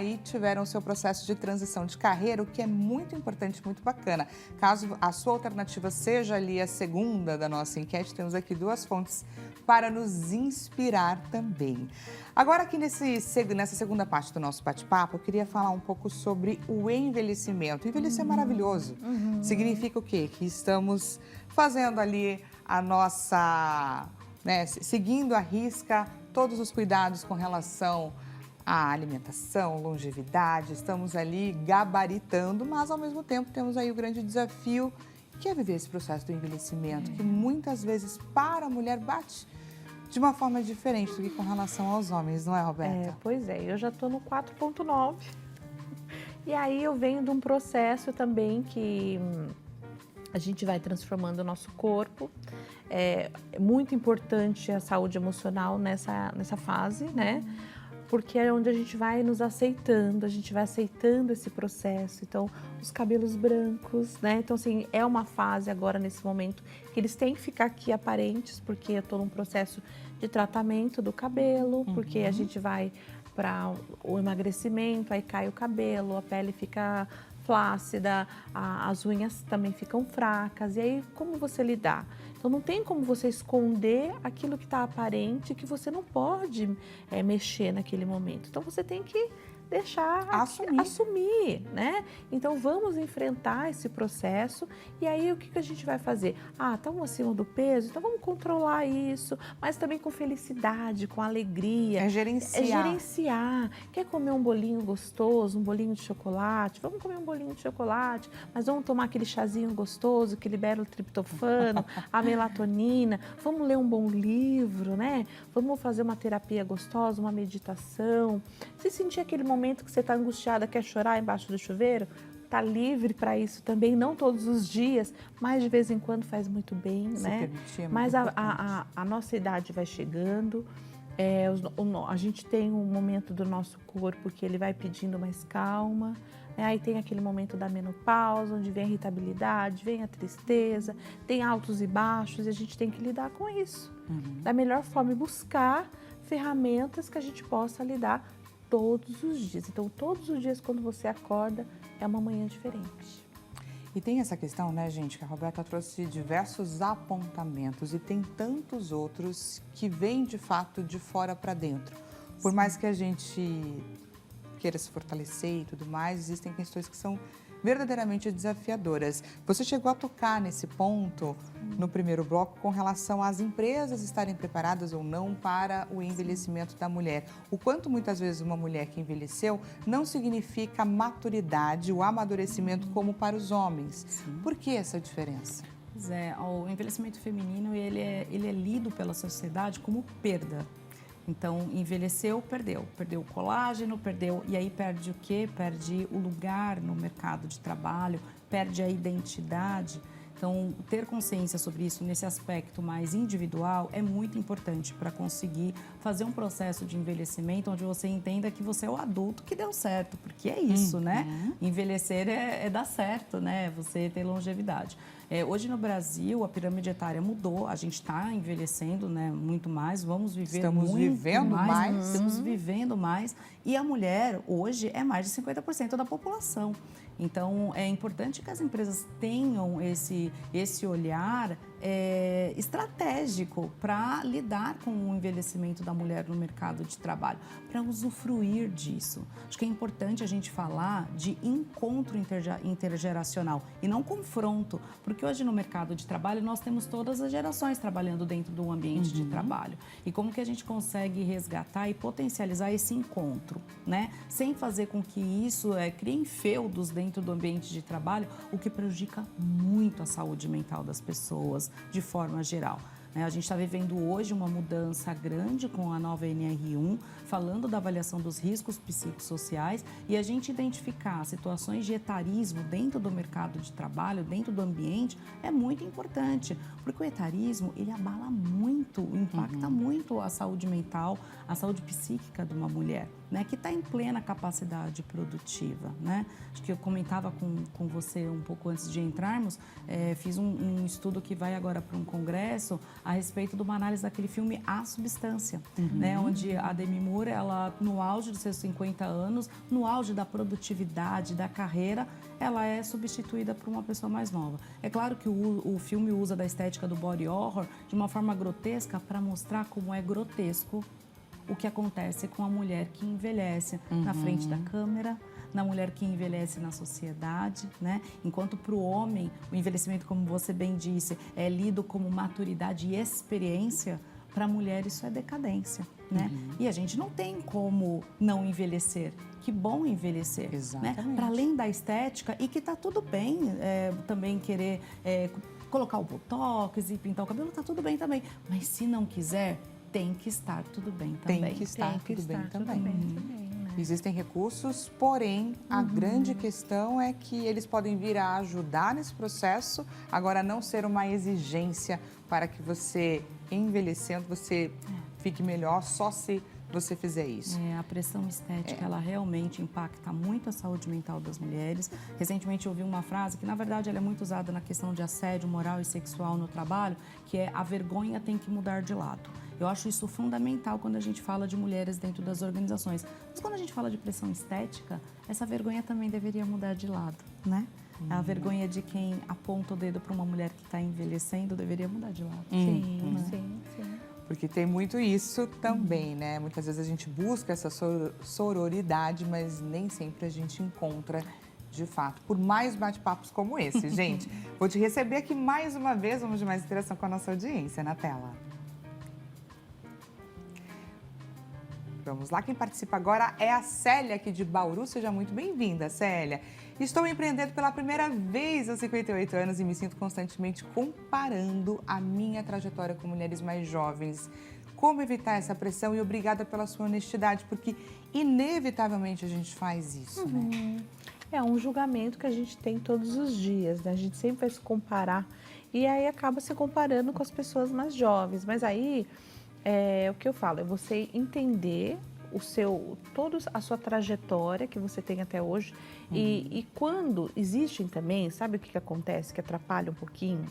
o seu processo de transição de carreira, o que é muito importante, muito bacana. Caso a sua alternativa seja ali a segunda da nossa enquete, temos aqui duas fontes para nos inspirar também. Agora aqui nessa segunda parte do nosso bate-papo, eu queria falar um pouco sobre o envelhecimento. Envelhecer é maravilhoso. Significa o quê? Que estamos fazendo ali a nossa, seguindo à risca todos os cuidados com relação à alimentação, longevidade, estamos ali gabaritando, mas ao mesmo tempo temos aí o grande desafio que é viver esse processo do envelhecimento, que muitas vezes para a mulher bate de uma forma diferente do que com relação aos homens, não é, Roberta? Pois é, eu já estou no 4.9 e aí eu venho de um processo também que a gente vai transformando o nosso corpo. É muito importante a saúde emocional nessa fase, né? Porque é onde a gente vai nos aceitando, a gente vai aceitando esse processo. Então, os cabelos brancos, né? Então, assim, é uma fase agora, nesse momento, que eles têm que ficar aqui aparentes, porque eu estou num processo de tratamento do cabelo, porque a gente vai para o emagrecimento, aí cai o cabelo, a pele fica flácida, as unhas também ficam fracas. E aí, como você lidar? Então, não tem como você esconder aquilo que está aparente, que você não pode mexer naquele momento. Então, você tem que deixar assumir, né? Então, vamos enfrentar esse processo e aí o que a gente vai fazer? Estamos acima do peso, então vamos controlar isso, mas também com felicidade, com alegria. É gerenciar. Quer comer um bolinho gostoso, um bolinho de chocolate? Vamos comer um bolinho de chocolate, mas vamos tomar aquele chazinho gostoso que libera o triptofano, a melatonina. Vamos ler um bom livro, né? Vamos fazer uma terapia gostosa, uma meditação. Se sentir aquele momento que você está angustiada, quer chorar embaixo do chuveiro, está livre para isso também, não todos os dias, mas de vez em quando faz muito bem, né? Mas a nossa idade vai chegando, a gente tem um momento do nosso corpo que ele vai pedindo mais calma, aí tem aquele momento da menopausa, onde vem a irritabilidade, vem a tristeza, tem altos e baixos, e a gente tem que lidar com isso. Da melhor forma, e buscar ferramentas que a gente possa lidar todos os dias. Então, todos os dias, quando você acorda, é uma manhã diferente. E tem essa questão, né, gente, que a Roberta trouxe diversos apontamentos e tem tantos outros que vêm, de fato, de fora para dentro. Por mais que a gente queira se fortalecer e tudo mais, existem questões que são verdadeiramente desafiadoras. Você chegou a tocar nesse ponto no primeiro bloco com relação às empresas estarem preparadas ou não para o envelhecimento da mulher. O quanto muitas vezes uma mulher que envelheceu não significa maturidade, o amadurecimento como para os homens. Sim. Por que essa diferença? Pois é, o envelhecimento feminino ele é lido pela sociedade como perda. Então, envelheceu, perdeu o colágeno, e aí perde o quê? Perde o lugar no mercado de trabalho, perde a identidade. Então, ter consciência sobre isso nesse aspecto mais individual é muito importante para conseguir fazer um processo de envelhecimento onde você entenda que você é o adulto que deu certo, porque é isso, né? Envelhecer é dar certo, né? Você ter longevidade. Hoje no Brasil, a pirâmide etária mudou, a gente está envelhecendo, né, muito mais, vamos viver Estamos vivendo mais. Estamos vivendo mais e a mulher hoje é mais de 50% da população. Então, é importante que as empresas tenham esse olhar estratégico para lidar com o envelhecimento da mulher no mercado de trabalho, para usufruir disso. Acho que é importante a gente falar de encontro intergeracional e não confronto, porque hoje no mercado de trabalho nós temos todas as gerações trabalhando dentro do ambiente de trabalho. E como que a gente consegue resgatar e potencializar esse encontro, né? Sem fazer com que isso crie feudos dentro do ambiente de trabalho, o que prejudica muito a saúde mental das pessoas, de forma geral. A gente está vivendo hoje uma mudança grande com a nova NR1, falando da avaliação dos riscos psicossociais e a gente identificar situações de etarismo dentro do mercado de trabalho, dentro do ambiente, é muito importante, porque o etarismo, ele abala muito, impacta muito a saúde mental, a saúde psíquica de uma mulher, né, que está em plena capacidade produtiva, né? Acho que eu comentava com você um pouco antes de entrarmos, fiz um estudo que vai agora para um congresso a respeito de uma análise daquele filme A Substância, né, onde a Demi Moore, ela, no auge dos seus 50 anos, no auge da produtividade, da carreira, ela é substituída por uma pessoa mais nova. É claro que o filme usa da estética do body horror de uma forma grotesca para mostrar como é grotesco o que acontece com a mulher que envelhece na frente da câmera, na mulher que envelhece na sociedade, né? Enquanto para o homem, o envelhecimento, como você bem disse, é lido como maturidade e experiência, para a mulher isso é decadência, né? E a gente não tem como não envelhecer. Que bom envelhecer, né? Para além da estética, e que tá tudo bem também querer colocar o botox e pintar o cabelo, tá tudo bem também. Mas se não quiser, tem que estar tudo bem também. Tem que estar tudo bem também. Né? Existem recursos, porém, a grande questão é que eles podem vir a ajudar nesse processo, agora não ser uma exigência para que você, envelhecendo, você fique melhor só se você fizer isso. A pressão estética, ela realmente impacta muito a saúde mental das mulheres. Recentemente eu ouvi uma frase que, na verdade, ela é muito usada na questão de assédio moral e sexual no trabalho, que é: a vergonha tem que mudar de lado. Eu acho isso fundamental quando a gente fala de mulheres dentro das organizações. Mas quando a gente fala de pressão estética, essa vergonha também deveria mudar de lado, né? A vergonha de quem aponta o dedo para uma mulher que está envelhecendo deveria mudar de lado. Sim. Porque tem muito isso também, né? Muitas vezes a gente busca essa sororidade, mas nem sempre a gente encontra de fato. Por mais bate-papos como esse, gente. Vou te receber aqui mais uma vez, vamos de mais interação com a nossa audiência na tela. Vamos lá, quem participa agora é a Célia, aqui de Bauru. Seja muito bem-vinda, Célia. Estou empreendendo pela primeira vez aos 58 anos e me sinto constantemente comparando a minha trajetória com mulheres mais jovens. Como evitar essa pressão? E obrigada pela sua honestidade, porque inevitavelmente a gente faz isso, né? É um julgamento que a gente tem todos os dias, né? A gente sempre vai se comparar e aí acaba se comparando com as pessoas mais jovens. Mas aí, o que eu falo é você entender toda a sua trajetória que você tem até hoje e quando existem também, sabe o que acontece que atrapalha um pouquinho?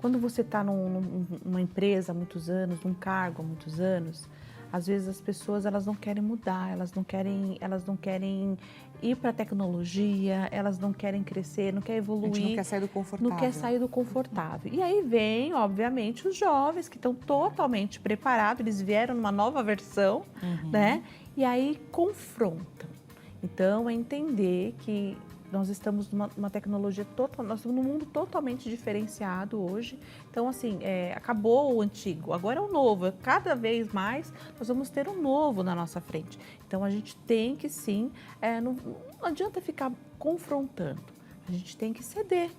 Quando você está numa empresa há muitos anos, num cargo há muitos anos, Às vezes as pessoas elas não querem mudar, elas não querem ir para a tecnologia, elas não querem crescer, não querem evoluir. A gente não quer sair do confortável. Não quer sair do confortável. E aí vem, obviamente, os jovens que estão totalmente preparados, eles vieram numa nova versão, né? E aí confrontam. Então, é entender que nós estamos numa tecnologia nós estamos num mundo totalmente diferenciado hoje. Então, assim, acabou o antigo, agora é o novo. Cada vez mais nós vamos ter um novo na nossa frente. Então, a gente tem que sim, não adianta ficar confrontando, a gente tem que ceder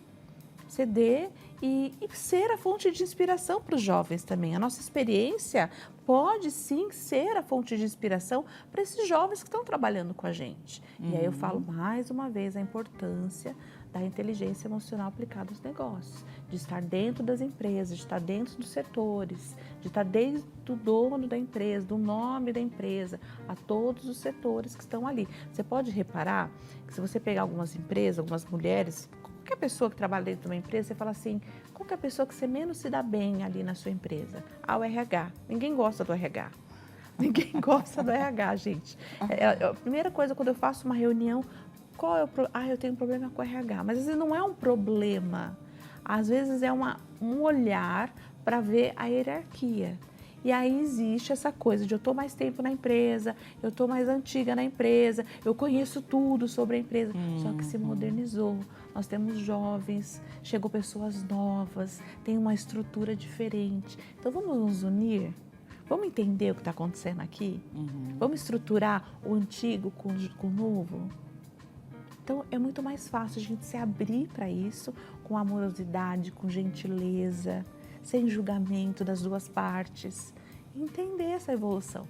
e ser a fonte de inspiração para os jovens também. A nossa experiência pode sim ser a fonte de inspiração para esses jovens que estão trabalhando com a gente. E aí eu falo mais uma vez a importância da inteligência emocional aplicada aos negócios, de estar dentro das empresas, de estar dentro dos setores, de estar desde o dono da empresa, do nome da empresa, a todos os setores que estão ali. Você pode reparar que se você pegar algumas empresas, algumas mulheres, qualquer pessoa que trabalha dentro de uma empresa, você fala assim, qual que é a pessoa que você menos se dá bem ali na sua empresa? O RH. Ninguém gosta do RH. Ninguém gosta do RH, gente. A primeira coisa, quando eu faço uma reunião, qual é o problema? Eu tenho um problema com o RH. Mas às vezes não é um problema. Às vezes é um olhar para ver a hierarquia. E aí existe essa coisa de eu estou mais tempo na empresa, eu estou mais antiga na empresa, eu conheço tudo sobre a empresa. Só que se modernizou, nós temos jovens, chegou pessoas novas, tem uma estrutura diferente. Então vamos nos unir? Vamos entender o que está acontecendo aqui? Vamos estruturar o antigo com o novo? Então é muito mais fácil a gente se abrir para isso com amorosidade, com gentileza, sem julgamento das duas partes, e entender essa evolução.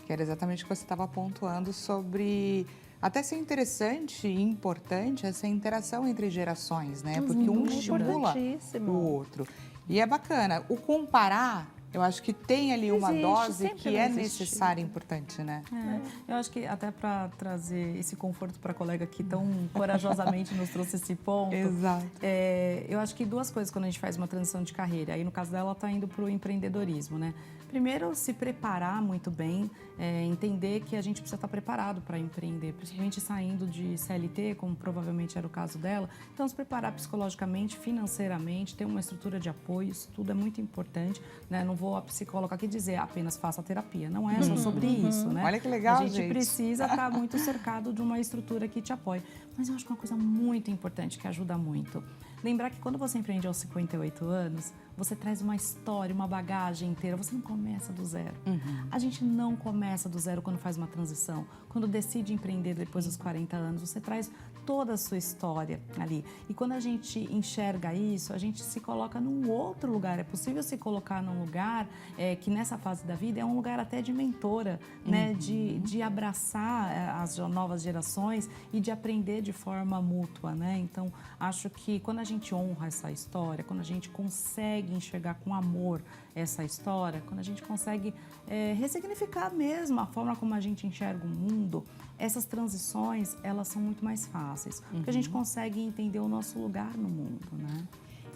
Que era exatamente o que você estava pontuando sobre até ser interessante e importante essa interação entre gerações, né? Porque um estimula o outro. E é bacana. O comparar, eu acho que tem ali uma dose que é necessária e importante, né? Eu acho que até para trazer esse conforto para a colega que tão corajosamente nos trouxe esse ponto. Exato. Eu acho que duas coisas quando a gente faz uma transição de carreira. Aí, no caso dela, ela está indo para o empreendedorismo, né? Primeiro, se preparar muito bem, entender que a gente precisa estar preparado para empreender, principalmente saindo de CLT, como provavelmente era o caso dela. Então, se preparar psicologicamente, financeiramente, ter uma estrutura de apoio, isso tudo é muito importante, né? Não vou a psicóloga aqui dizer apenas faça terapia, não é só sobre isso, né? Olha que legal, A gente precisa estar muito cercado de uma estrutura que te apoie. Mas eu acho que uma coisa muito importante que ajuda muito, lembrar que quando você empreende aos 58 anos, você traz uma história, uma bagagem inteira, você não começa do zero. A gente não começa do zero quando faz uma transição. Quando decide empreender depois dos 40 anos, você traz toda a sua história ali. E quando a gente enxerga isso, a gente se coloca num outro lugar. É possível se colocar num lugar que nessa fase da vida é um lugar até de mentora, né? De abraçar as novas gerações e de aprender de forma mútua, né? Então, acho que quando a gente honra essa história, quando a gente consegue enxergar com amor essa história, quando a gente consegue ressignificar mesmo a forma como a gente enxerga o mundo, essas transições, elas são muito mais fáceis, porque a gente consegue entender o nosso lugar no mundo, né?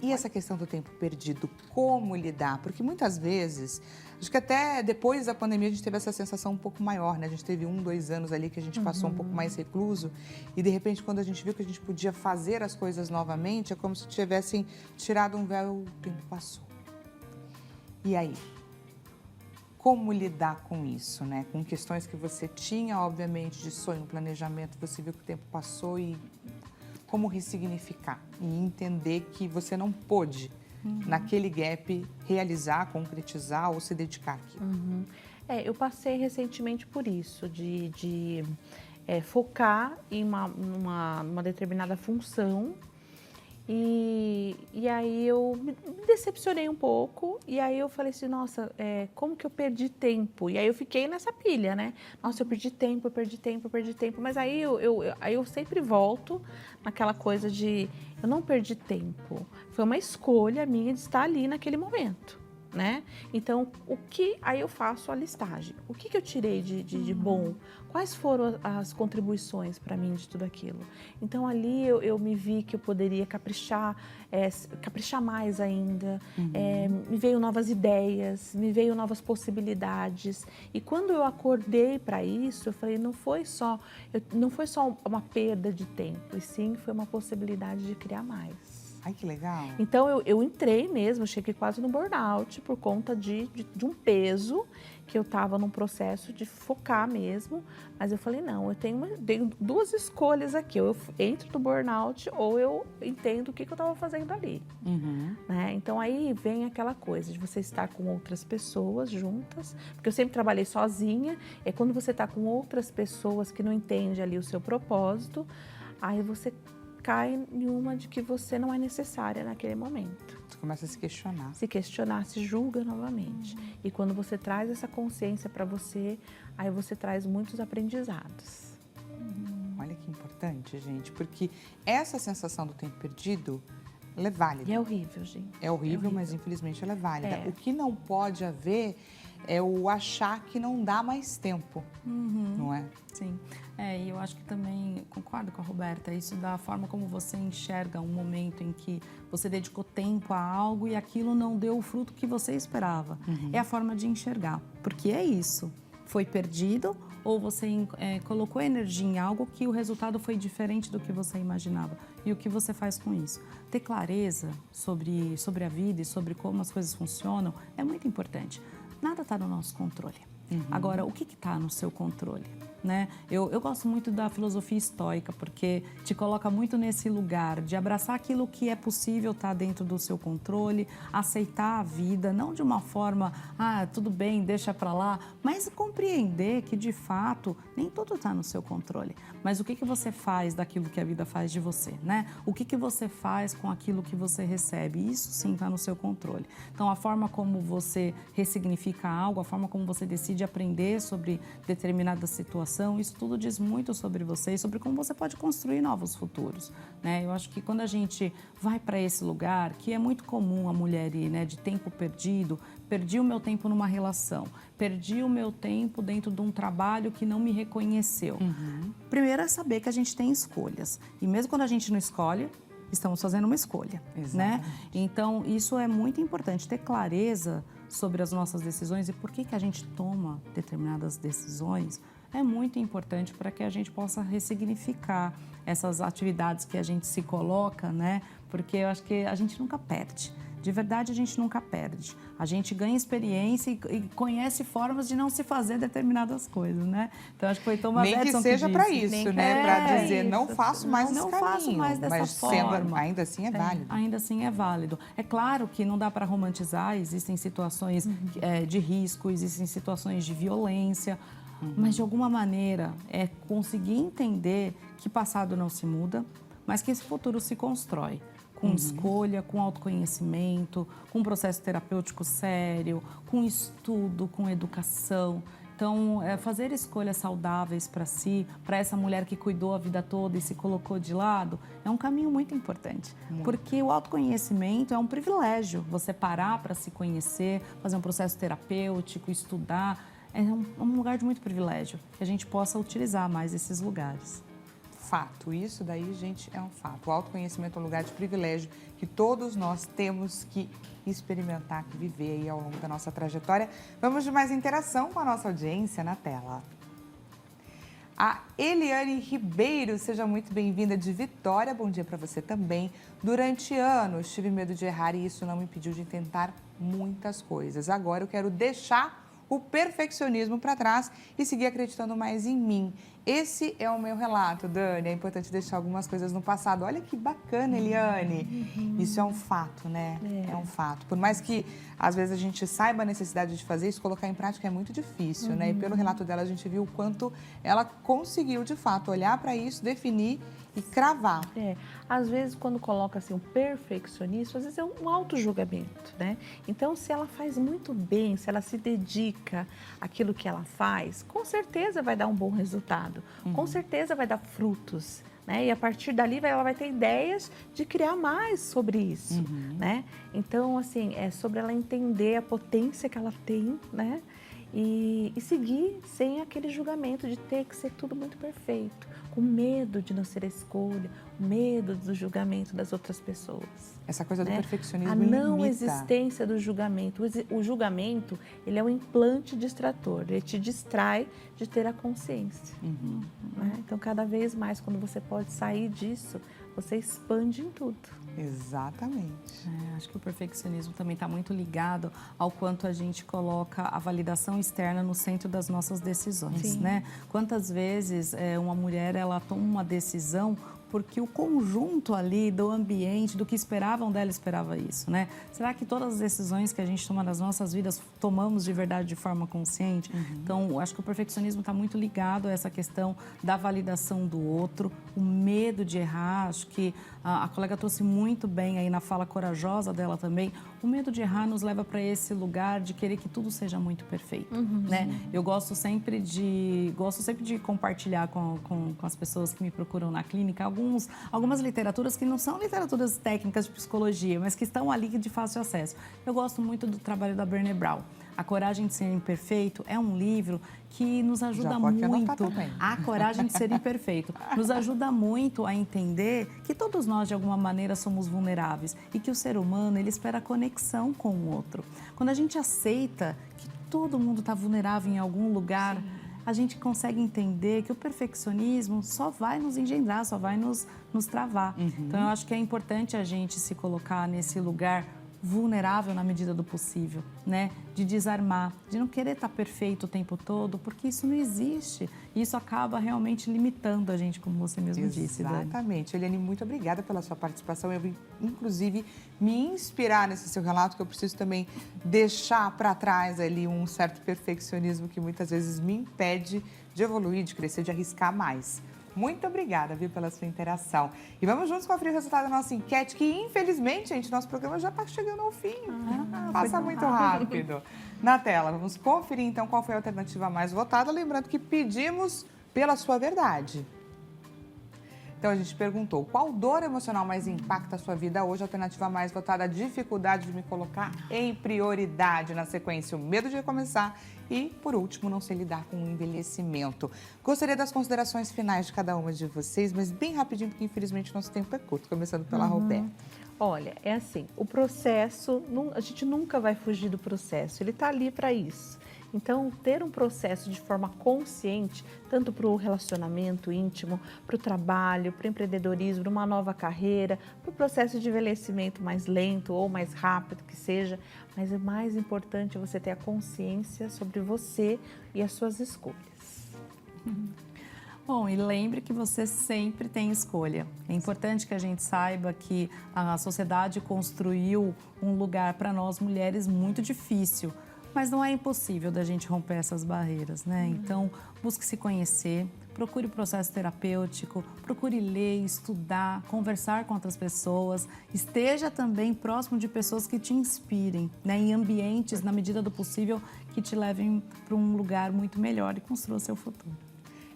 E essa questão do tempo perdido, como lidar? Porque muitas vezes, acho que até depois da pandemia a gente teve essa sensação um pouco maior, né? A gente teve 1, 2 anos ali que a gente passou um pouco mais recluso e de repente quando a gente viu que a gente podia fazer as coisas novamente, é como se tivessem tirado um véu, o tempo passou. E aí? Como lidar com isso, né? Com questões que você tinha, obviamente, de sonho, planejamento, você viu que o tempo passou e como ressignificar e entender que você não pôde, naquele gap, realizar, concretizar ou se dedicar àquilo. Eu passei recentemente por isso, de focar em numa determinada função. E aí eu me decepcionei um pouco, e aí eu falei assim, nossa, como que eu perdi tempo? E aí eu fiquei nessa pilha, né? Nossa, eu perdi tempo, mas aí eu sempre volto naquela coisa de, eu não perdi tempo, foi uma escolha minha de estar ali naquele momento. né? Então, aí eu faço a listagem. O que eu tirei de bom? Quais foram as contribuições para mim de tudo aquilo? Então, ali eu me vi que eu poderia caprichar mais ainda. Me veio novas ideias, me veio novas possibilidades. E quando eu acordei para isso, eu falei, não foi só uma perda de tempo, e sim foi uma possibilidade de criar mais. Ai, que legal. Então, eu entrei mesmo, cheguei quase no burnout por conta de um peso que eu estava num processo de focar mesmo. Mas eu falei, não, eu tenho duas escolhas aqui. Ou eu entro no burnout ou eu entendo o que eu estava fazendo ali. Né? Então, aí vem aquela coisa de você estar com outras pessoas juntas. Porque eu sempre trabalhei sozinha. É quando você está com outras pessoas que não entendem ali o seu propósito, aí você cai em uma de que você não é necessária naquele momento. Você começa a se questionar. Se questionar, se julga novamente. E quando você traz essa consciência para você, aí você traz muitos aprendizados. Olha que importante, gente, porque essa sensação do tempo perdido, ela é válida. E é horrível, gente. É horrível, mas infelizmente ela é válida. É. O que não pode haver é o achar que não dá mais tempo, não é? Sim, e eu acho que também concordo com a Roberta, isso da forma como você enxerga um momento em que você dedicou tempo a algo e aquilo não deu o fruto que você esperava. É a forma de enxergar, porque é isso, foi perdido ou você colocou energia em algo que o resultado foi diferente do que você imaginava. E o que você faz com isso? Ter clareza sobre a vida e sobre como as coisas funcionam é muito importante. Nada está no nosso controle. Agora, o que está no seu controle? Né? Eu gosto muito da filosofia estoica, porque te coloca muito nesse lugar de abraçar aquilo que é possível estar dentro do seu controle, aceitar a vida, não de uma forma, tudo bem, deixa pra lá, mas compreender que, de fato, nem tudo está no seu controle. Mas o que você faz daquilo que a vida faz de você, né? O que você faz com aquilo que você recebe? Isso sim está no seu controle. Então, a forma como você ressignifica algo, a forma como você decide aprender sobre determinada situação, isso tudo diz muito sobre você e sobre como você pode construir novos futuros, né? Eu acho que quando a gente vai para esse lugar, que é muito comum a mulher ir, né, de tempo perdido, perdi o meu tempo numa relação, perdi o meu tempo dentro de um trabalho que não me reconheceu. Primeiro é saber que a gente tem escolhas e mesmo quando a gente não escolhe, estamos fazendo uma escolha, né? Então, isso é muito importante, ter clareza sobre as nossas decisões e por que a gente toma determinadas decisões. É muito importante para que a gente possa ressignificar essas atividades que a gente se coloca, né? Porque eu acho que a gente nunca perde. De verdade, a gente nunca perde. A gente ganha experiência e conhece formas de não se fazer determinadas coisas, né? Então, acho que foi Thomas Edison Nem que seja para disse. isso, né? Para dizer, não faço mais esse caminho. Não faço mais dessa forma. Ainda assim é válido. Ainda assim é válido. É claro que não dá para romantizar, existem situações de risco, existem situações de violência, mas de alguma maneira é conseguir entender que passado não se muda, mas que esse futuro se constrói. Com escolha, com autoconhecimento, com um processo terapêutico sério, com estudo, com educação. Então, fazer escolhas saudáveis para si, para essa mulher que cuidou a vida toda e se colocou de lado, é um caminho muito importante. Porque o autoconhecimento é um privilégio. Você parar para se conhecer, fazer um processo terapêutico, estudar, é um lugar de muito privilégio. Que a gente possa utilizar mais esses lugares. Fato, isso daí, gente, é um fato. O autoconhecimento é um lugar de privilégio que todos nós temos que experimentar, que viver aí ao longo da nossa trajetória. Vamos de mais interação com a nossa audiência na tela. A Eliane Ribeiro, seja muito bem-vinda de Vitória. Bom dia para você também. Durante anos tive medo de errar e isso não me impediu de tentar muitas coisas. Agora eu quero deixar o perfeccionismo para trás e seguir acreditando mais em mim. Esse é o meu relato, Dani. É importante deixar algumas coisas no passado. Olha que bacana, Eliane. Isso é um fato, né? É um fato. Por mais que, às vezes, a gente saiba a necessidade de fazer isso, colocar em prática é muito difícil, né? E pelo relato dela, a gente viu o quanto ela conseguiu, de fato, olhar para isso, definir e cravar. Às vezes, quando coloca assim, um perfeccionismo, às vezes é um auto-julgamento, né? Então, se ela faz muito bem, se ela se dedica àquilo que ela faz, com certeza vai dar um bom resultado, com certeza vai dar frutos, né? E a partir dali ela vai ter ideias de criar mais sobre isso, né? Então, assim, é sobre ela entender a potência que ela tem, né? E seguir sem aquele julgamento de ter que ser tudo muito perfeito, com medo de não ser a escolha, medo do julgamento das outras pessoas. Essa coisa do perfeccionismo A não limita. existência do julgamento. O julgamento, ele é um implante distrator, ele te distrai de ter a consciência. Né? Então, cada vez mais, quando você pode sair disso, você expande em tudo. Exatamente. Acho que o perfeccionismo também está muito ligado ao quanto a gente coloca a validação externa no centro das nossas decisões, né? Quantas vezes uma mulher, ela toma uma decisão porque o conjunto ali do ambiente, do que esperavam dela, esperava isso, né? Será que todas as decisões que a gente toma nas nossas vidas, tomamos de verdade de forma consciente? Então, acho que o perfeccionismo está muito ligado a essa questão da validação do outro, o medo de errar. Acho que a colega trouxe muito bem aí na fala corajosa dela também. O medo de errar nos leva para esse lugar de querer que tudo seja muito perfeito, né? Eu gosto sempre de compartilhar com as pessoas que me procuram na clínica algumas literaturas que não são literaturas técnicas de psicologia, mas que estão ali de fácil acesso. Eu gosto muito do trabalho da Brené Brown. A Coragem de Ser Imperfeito é um livro que nos ajuda muito. A Coragem de Ser Imperfeito nos ajuda muito a entender que todos nós, de alguma maneira, somos vulneráveis e que o ser humano, ele espera conexão com o outro. Quando a gente aceita que todo mundo está vulnerável em algum lugar, a gente consegue entender que o perfeccionismo só vai nos engendrar, só vai nos travar. Então, eu acho que é importante a gente se colocar nesse lugar vulnerável na medida do possível, né? De desarmar, de não querer estar perfeito o tempo todo, porque isso não existe. E isso acaba realmente limitando a gente, como você mesmo disse, Dani. Exatamente. Eliane, muito obrigada pela sua participação. Eu vim, inclusive, me inspirar nesse seu relato, que eu preciso também deixar para trás ali um certo perfeccionismo que muitas vezes me impede de evoluir, de crescer, de arriscar mais. Muito obrigada, viu, pela sua interação. E vamos juntos conferir o resultado da nossa enquete, que infelizmente, gente, nosso programa já está chegando ao fim. Passa muito rápido. Na tela, vamos conferir então qual foi a alternativa mais votada. Lembrando que pedimos pela sua verdade. Então, a gente perguntou, qual dor emocional mais impacta a sua vida hoje? A alternativa mais votada, a dificuldade de me colocar em prioridade. Na sequência, o medo de recomeçar. E, por último, não sei lidar com o envelhecimento. Gostaria das considerações finais de cada uma de vocês, mas bem rapidinho, porque infelizmente nosso tempo é curto, começando pela Roberta. Olha, é assim, o processo, a gente nunca vai fugir do processo, ele está ali para isso. Então, ter um processo de forma consciente, tanto para o relacionamento íntimo, para o trabalho, para o empreendedorismo, para uma nova carreira, para o processo de envelhecimento mais lento ou mais rápido que seja, mas é mais importante você ter a consciência sobre você e as suas escolhas. Bom, e lembre que você sempre tem escolha. É importante que a gente saiba que a sociedade construiu um lugar para nós mulheres muito difícil, mas não é impossível da gente romper essas barreiras, né? Então, busque se conhecer, procure o processo terapêutico, procure ler, estudar, conversar com outras pessoas, esteja também próximo de pessoas que te inspirem, né? Em ambientes, na medida do possível, que te levem para um lugar muito melhor e construa seu futuro.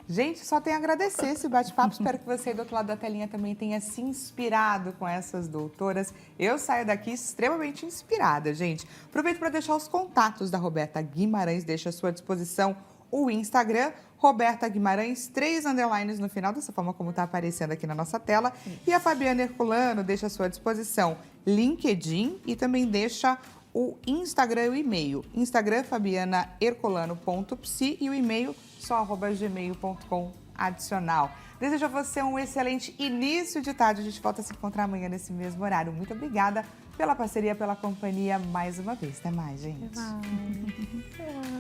Gente, só tenho a agradecer esse bate-papo. Espero que você aí do outro lado da telinha também tenha se inspirado com essas doutoras. Eu saio daqui extremamente inspirada, gente. Aproveito para deixar os contatos da Roberta Guimarães, deixo à sua disposição o Instagram, Roberta Guimarães, 3 underlines no final, dessa forma como está aparecendo aqui na nossa tela. E a Fabiana Herculano deixa à sua disposição LinkedIn e também deixa o Instagram e o e-mail. Instagram, fabianaherculano.psi e o e-mail só @gmail.com adicional. Desejo a você um excelente início de tarde. A gente volta a se encontrar amanhã nesse mesmo horário. Muito obrigada pela parceria, pela companhia mais uma vez. Até mais, gente. Até mais.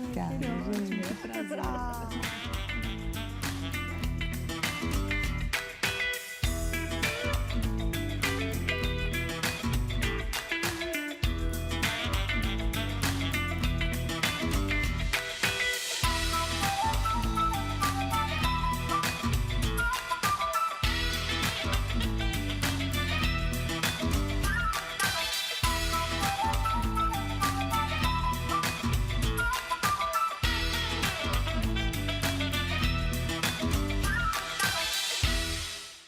Obrigada, gente.